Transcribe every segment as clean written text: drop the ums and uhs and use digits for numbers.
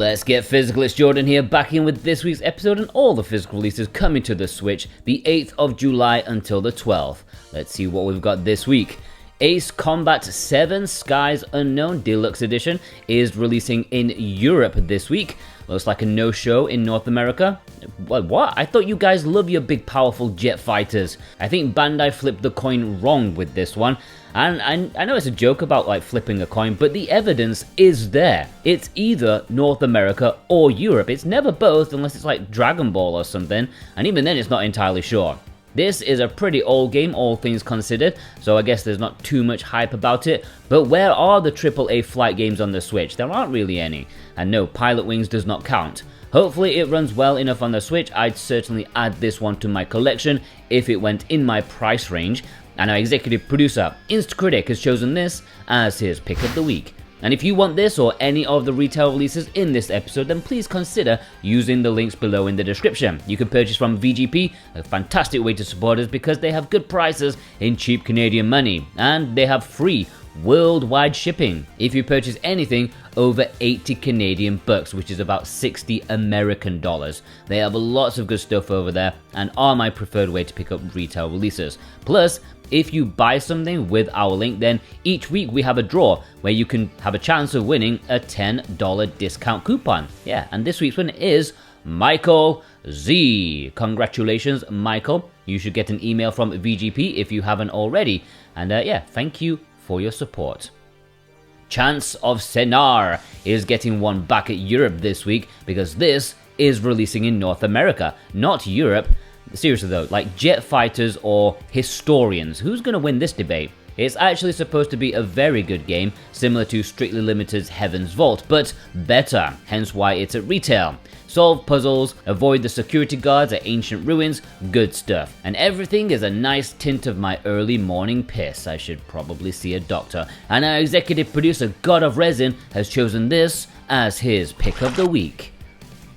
Let's get physical. It's Jordan here, back in with this week's episode and all the physical releases coming to the Switch the 8th of July until the 12th. Let's see what we've got this week. Ace Combat 7 Skies Unknown Deluxe Edition is releasing in Europe this week. Looks like a no-show in North America. What? I thought you guys love your big powerful jet fighters. I think Bandai flipped the coin wrong with this one. And I know it's a joke about like flipping a coin, but the evidence is there. It's either North America or Europe. It's never both unless it's like Dragon Ball or something. And even then it's not entirely sure. This is a pretty old game, all things considered, so I guess there's not too much hype about it. But where are the AAA flight games on the Switch? There aren't really any. And no, Pilot Wings does not count. Hopefully it runs well enough on the Switch. I'd certainly add this one to my collection if it went in my price range. And our executive producer, Instacritic, has chosen this as his pick of the week. And if you want this or any of the retail releases in this episode, then please consider using the links below in the description. You can purchase from VGP, a fantastic way to support us because they have good prices in cheap Canadian money, and they have free worldwide shipping if you purchase anything over 80 Canadian bucks, which is about 60 American dollars. They have lots of good stuff over there and are my preferred way to pick up retail releases. Plus, if you buy something with our link, then each week we have a draw where you can have a chance of winning a $10 discount coupon. Yeah, and this week's winner is Michael Z. Congratulations, Michael. You should get an email from VGP if you haven't already. And yeah, thank you for your support. CHANTS of SENNAAR is getting one back at Europe this week because this is releasing in North America, not Europe. Seriously though, like jet fighters or historians, who's going to win this debate? It's actually supposed to be a very good game, similar to Strictly Limited's Heaven's Vault, but better, hence why it's at retail. Solve puzzles, avoid the security guards at ancient ruins, good stuff. And everything is a nice tint of my early morning piss. I should probably see a doctor. And our executive producer, God of Resin, has chosen this as his pick of the week.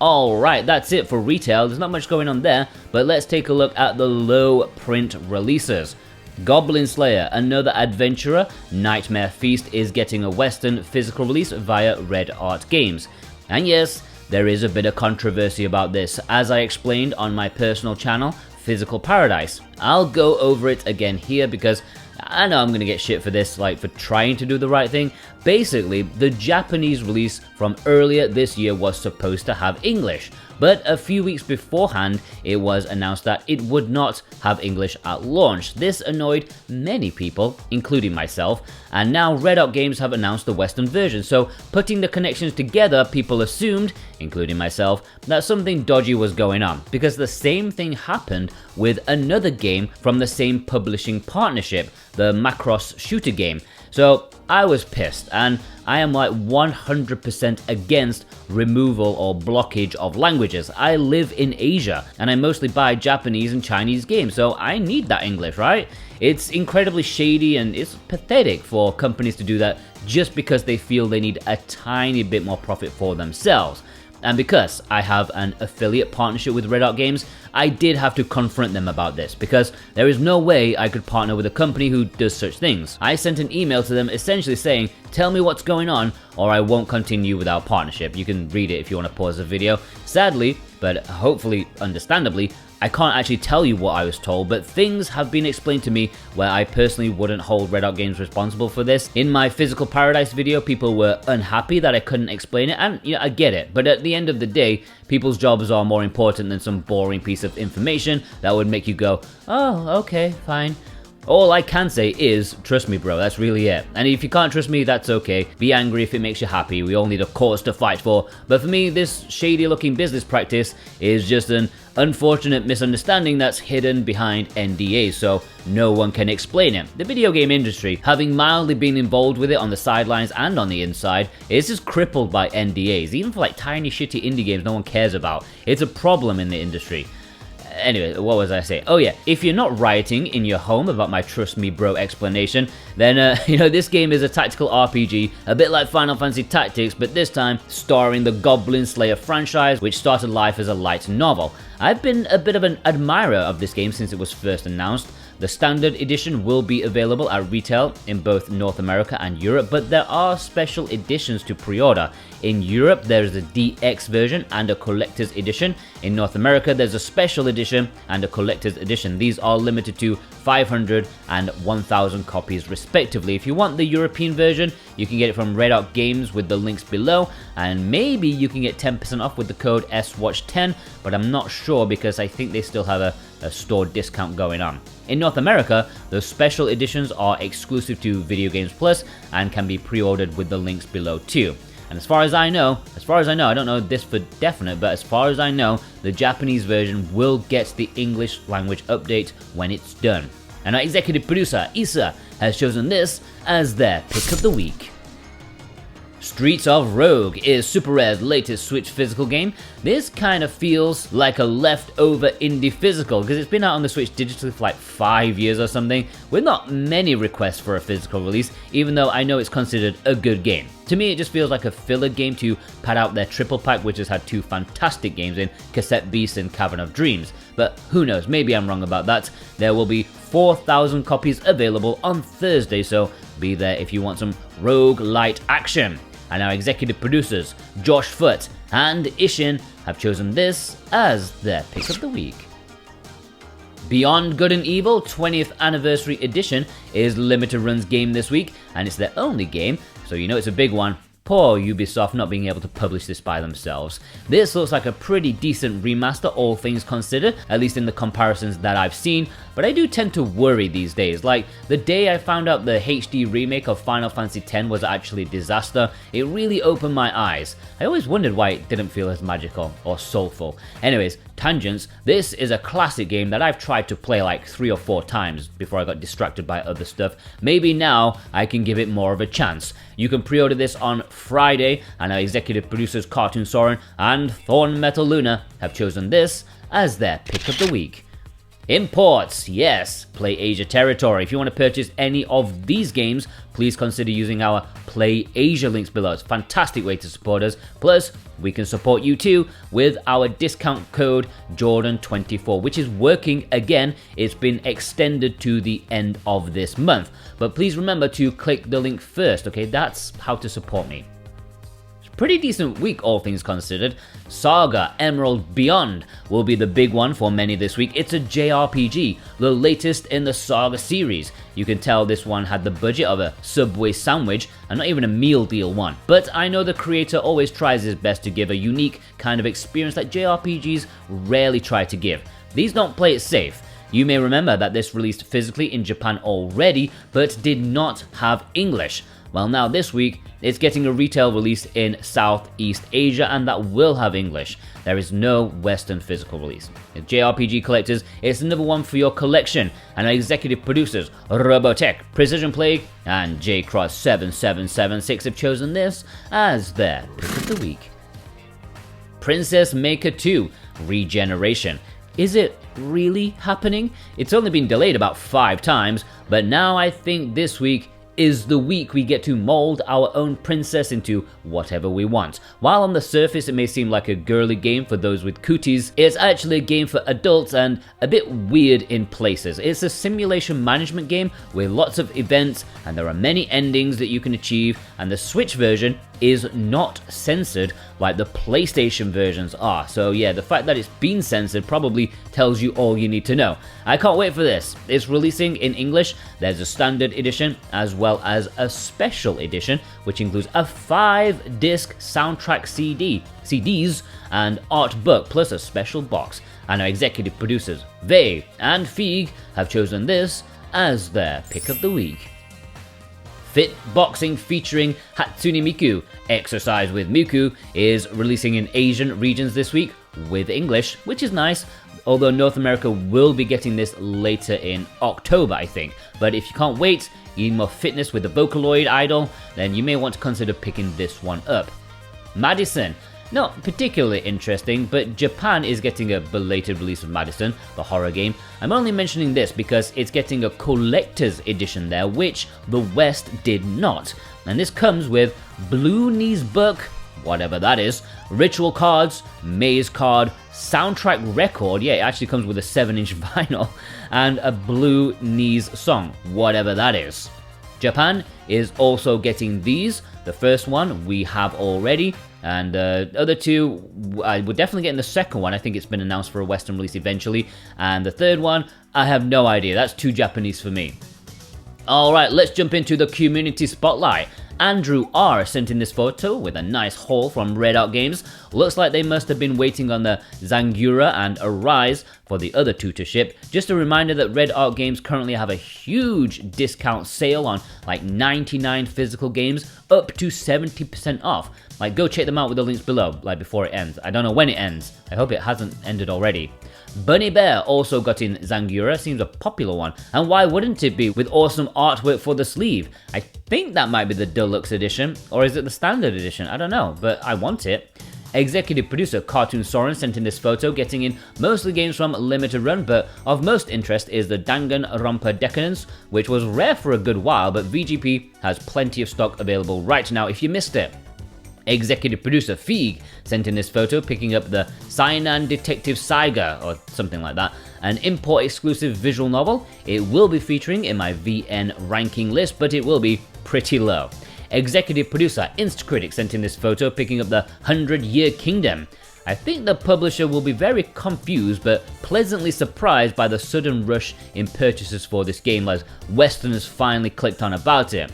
Alright, that's it for retail. There's not much going on there, but let's take a look at the low print releases. Goblin Slayer, another adventurer, Nightmare Feast is getting a Western physical release via Red Art Games. And yes, there is a bit of controversy about this, as I explained on my personal channel, Physical Paradise. I'll go over it again here because I know I'm going to get shit for this, like for trying to do the right thing. Basically, the Japanese release from earlier this year was supposed to have English, but a few weeks beforehand, it was announced that it would not have English at launch. This annoyed many people, including myself, and now Red Art Games have announced the Western version, so putting the connections together, people assumed, including myself, that something dodgy was going on, because the same thing happened with another game from the same publishing partnership, the Macross shooter game. So I was pissed, and I am like 100% against removal or blockage of languages. I live in Asia, and I mostly buy Japanese and Chinese games, so I need that English, right? It's incredibly shady and it's pathetic for companies to do that just because they feel they need a tiny bit more profit for themselves. And because I have an affiliate partnership with Red Art Games, I did have to confront them about this, because there is no way I could partner with a company who does such things. I sent an email to them essentially saying, tell me what's going on or I won't continue with our partnership. You can read it if you want to pause the video. Sadly, but hopefully understandably, I can't actually tell you what I was told, but things have been explained to me where I personally wouldn't hold Red Art Games responsible for this. In my Physical Paradise video, people were unhappy that I couldn't explain it, and I get it, but at the end of the day, people's jobs are more important than some boring piece of information that would make you go, oh, okay, fine. All I can say is, trust me bro, that's really it. And if you can't trust me, that's okay. Be angry if it makes you happy, we all need a cause to fight for. But for me, this shady looking business practice is just an unfortunate misunderstanding that's hidden behind NDAs, so no one can explain it. The video game industry, having mildly been involved with it on the sidelines and on the inside, is just crippled by NDAs. Even for like tiny shitty indie games no one cares about. It's a problem in the industry. Anyway, what was I saying? Oh yeah, if you're not rioting in your home about my trust me bro explanation, then this game is a tactical RPG, a bit like Final Fantasy Tactics, but this time starring the Goblin Slayer franchise, which started life as a light novel. I've been a bit of an admirer of this game since it was first announced. The standard edition will be available at retail in both North America and Europe, but there are special editions to pre-order. In Europe, there is a DX version and a collector's edition. In North America, there's a special edition and a collector's edition. These are limited to 500 and 1,000 copies respectively. If you want the European version, you can get it from Red Arc Games with the links below, and maybe you can get 10% off with the code SWATCH10, but I'm not sure because I think they still have a store discount going on. In North America, those special editions are exclusive to Video Games Plus and can be pre-ordered with the links below too. And as far as I know, I don't know this for definite, but as far as I know, the Japanese version will get the English language update when it's done. And our executive producer, Issa, has chosen this as their pick of the week. Streets of Rogue is Super Rare's latest Switch physical game. This kind of feels like a leftover indie physical because it's been out on the Switch digitally for like 5 years or something, with not many requests for a physical release, even though I know it's considered a good game. To me, it just feels like a filler game to pad out their triple pack, which has had 2 fantastic games in Cassette Beast and Cavern of Dreams. But who knows, maybe I'm wrong about that. There will be 4,000 copies available on Thursday, so be there if you want some Rogue light action. And our executive producers, Josh Foote and Ishin, have chosen this as their pick of the week. Beyond Good and Evil 20th Anniversary Edition is Limited Run's game this week, and it's their only game, so you know it's a big one. Poor Ubisoft not being able to publish this by themselves. This looks like a pretty decent remaster, all things considered, at least in the comparisons that I've seen, but I do tend to worry these days. Like, the day I found out the HD remake of Final Fantasy X was actually a disaster, it really opened my eyes. I always wondered why it didn't feel as magical or soulful. Anyways, tangents, this is a classic game that I've tried to play like 3 or 4 times before I got distracted by other stuff. Maybe now I can give it more of a chance. You can pre-order this on Friday, and our executive producers Cartoon Soren and Thorn Metal Luna have chosen this as their pick of the week. Imports, yes, Play Asia territory. If you want to purchase any of these games, please consider using our Play Asia links below. It's a fantastic way to support us. Plus, we can support you too with our discount code Jordan24, which is working again. It's been extended to the end of this month. But please remember to click the link first, okay? That's how to support me. Pretty decent week, all things considered. SaGa Emerald Beyond will be the big one for many this week. It's a JRPG, the latest in the SaGa series. You can tell this one had the budget of a Subway sandwich and not even a meal deal one. But I know the creator always tries his best to give a unique kind of experience that JRPGs rarely try to give. These don't play it safe. You may remember that this released physically in Japan already, but did not have English. Well, now this week, it's getting a retail release in Southeast Asia, and that will have English. There is no Western physical release. As JRPG collectors, it's another one for your collection, and our executive producers, Robotech, Precision Plague, and JCross7776 have chosen this as their pick of the week. Princess Maker 2 Regeneration. Is it really happening? It's only been delayed about 5 times, but now I think this week is the week we get to mold our own princess into whatever we want. While on the surface it may seem like a girly game for those with cooties, it's actually a game for adults and a bit weird in places. It's a simulation management game with lots of events, and there are many endings that you can achieve, and the Switch version is not censored like the PlayStation versions are. So yeah, the fact that it's been censored probably tells you all you need to know. I can't wait for this. It's releasing in English. There's a standard edition as well as a special edition, which includes a 5-disc soundtrack CDs and art book, plus a special box. And our executive producers, Vey and Feig, have chosen this as their pick of the week. Fit Boxing featuring Hatsune Miku Exercise with Miku is releasing in Asian regions this week with English, which is nice, although North America will be getting this later in October, I think. But if you can't wait, you need more fitness with the Vocaloid idol, then you may want to consider picking this one up. Madison. Not particularly interesting, but Japan is getting a belated release of Madison, the horror game. I'm only mentioning this because it's getting a collector's edition there, which the West did not. And this comes with Blue Knees Book whatever that is, ritual cards, maze card, soundtrack record, yeah, it actually comes with a 7-inch vinyl, and a Blue Knees song, whatever that is. Japan is also getting these. The first one we have already, and the other two, I would definitely get in the second one. I think it's been announced for a Western release eventually. And the third one, I have no idea. That's too Japanese for me. Alright, let's jump into the community spotlight. Andrew R sent in this photo with a nice haul from Red Art Games. Looks like they must have been waiting on the Zangura and Arise for the other two to ship. Just a reminder that Red Art Games currently have a huge discount sale on like 99 physical games, up to 70% off. Like, go check them out with the links below, like before it ends. I don't know when it ends. I hope it hasn't ended already. Bunny Bear also got in Zangura, seems a popular one, and why wouldn't it be, with awesome artwork for the sleeve? I think that might be the deluxe edition, or is it the standard edition? I don't know, but I want it. Executive producer Cartoon Soren sent in this photo, getting in mostly games from Limited Run, but of most interest is the Danganronpa Decadence, which was rare for a good while, but VGP has plenty of stock available right now if you missed it. Executive producer Feig sent in this photo, picking up the Sainan Detective SaGa, or something like that, an import-exclusive visual novel. It will be featuring in my VN ranking list, but it will be pretty low. Executive producer Instacritic sent in this photo, picking up the 100-Year Kingdom. I think the publisher will be very confused, but pleasantly surprised by the sudden rush in purchases for this game, as Westerners finally clicked on about it.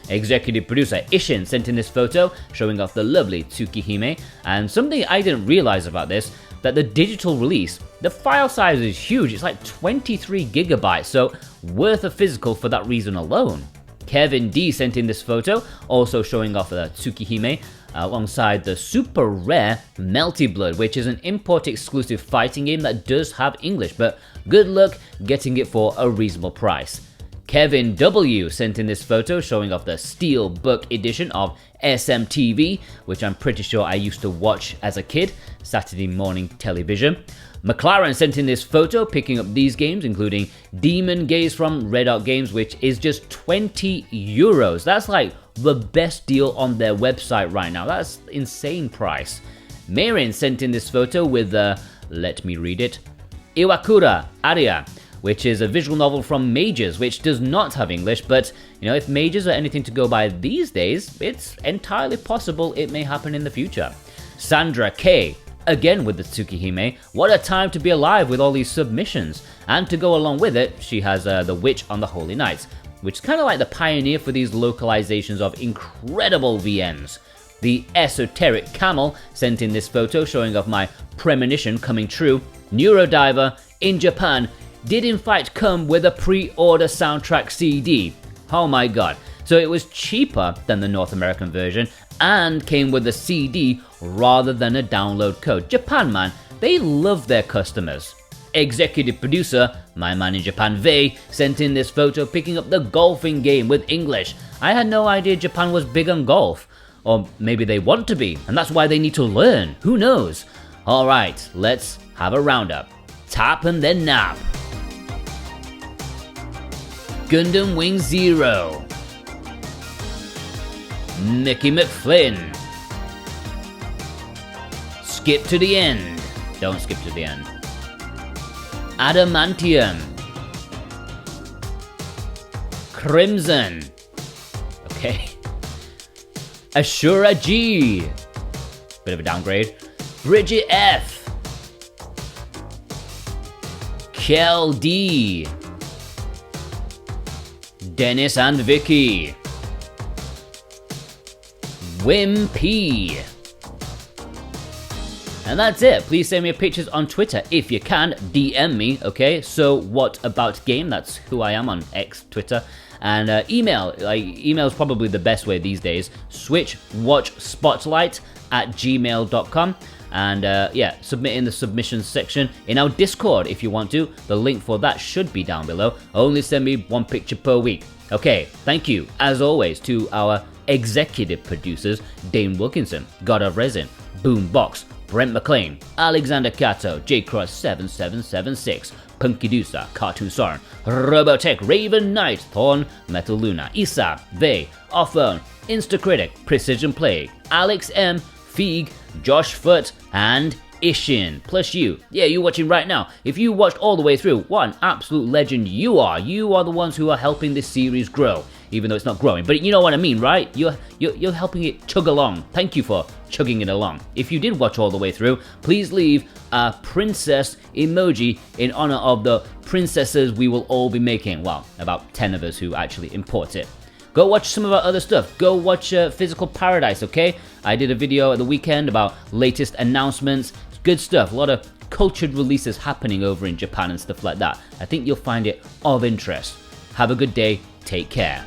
Executive producer Ishin sent in this photo, showing off the lovely Tsukihime, and something I didn't realize about this, that the digital release, the file size is huge, it's like 23 gigabytes, so worth a physical for that reason alone. Kevin D sent in this photo, also showing off the Tsukihime, alongside the super rare Melty Blood, which is an import-exclusive fighting game that does have English, but good luck getting it for a reasonable price. Kevin W sent in this photo, showing off the Steelbook edition of SMTV, which I'm pretty sure I used to watch as a kid, Saturday morning television. McLaren sent in this photo, picking up these games, including Demon Gaze from Red Art Games, which is just 20 euros. That's like the best deal on their website right now. That's insane price. Marin sent in this photo with let me read it, Iwakura Aria, which is a visual novel from Mages, which does not have English, but you know, if Mages are anything to go by these days, it's entirely possible it may happen in the future. Sandra K, again with the Tsukihime, what a time to be alive with all these submissions, and to go along with it, she has The Witch on the Holy Nights, which is kind of like the pioneer for these localizations of incredible VNs. The Esoteric Camel sent in this photo, showing off my premonition coming true. Neurodiver, in Japan, did in fact come with a pre-order soundtrack CD. Oh my god. So it was cheaper than the North American version and came with a CD rather than a download code. Japan, man, they love their customers. Executive producer, my man in Japan Vei, sent in this photo picking up the golfing game with English. I had no idea Japan was big on golf. Or maybe they want to be, and that's why they need to learn. Who knows? Alright, let's have a roundup. Tap and then nap. Gundam Wing Zero, Mickey McFlynn, Skip to the End, don't skip to the end, Adamantium, Crimson, okay, Ashura G, bit of a downgrade, Bridget F, Kel D, Dennis and Vicky, Wim P. And that's it. Please send me pictures on Twitter if you can. DM me, okay? So what about game? That's who I am on X, Twitter. And email. Email is probably the best way these days. SwitchWatchSpotlight@gmail.com. And yeah, submit in the submissions section in our Discord if you want to. The link for that should be down below. Only send me one picture per week. Okay, thank you, as always, to our executive producers, Dane Wilkinson, God of Resin, Boombox, Brent McLean, Alexander Cato, JCross7776, Punkydusa, Cartoon Soren, Robotech, Raven Knight, Thorn, Metal Luna, Isa, Vey, Offphone, Instacritic, Precision Play, Alex M, Feig, Josh Foot, and Ishin, plus you. Yeah, you watching right now. If you watched all the way through, what an absolute legend you are. You are the ones who are helping this series grow, even though it's not growing. But you know what I mean, right? You're helping it chug along. Thank you for chugging it along. If you did watch all the way through, please leave a princess emoji in honor of the princesses we will all be making. Well, about 10 of us who actually import it. Go watch some of our other stuff. Go watch Physical Paradise, okay? I did a video at the weekend about latest announcements. It's good stuff. A lot of cultured releases happening over in Japan and stuff like that. I think you'll find it of interest. Have a good day. Take care.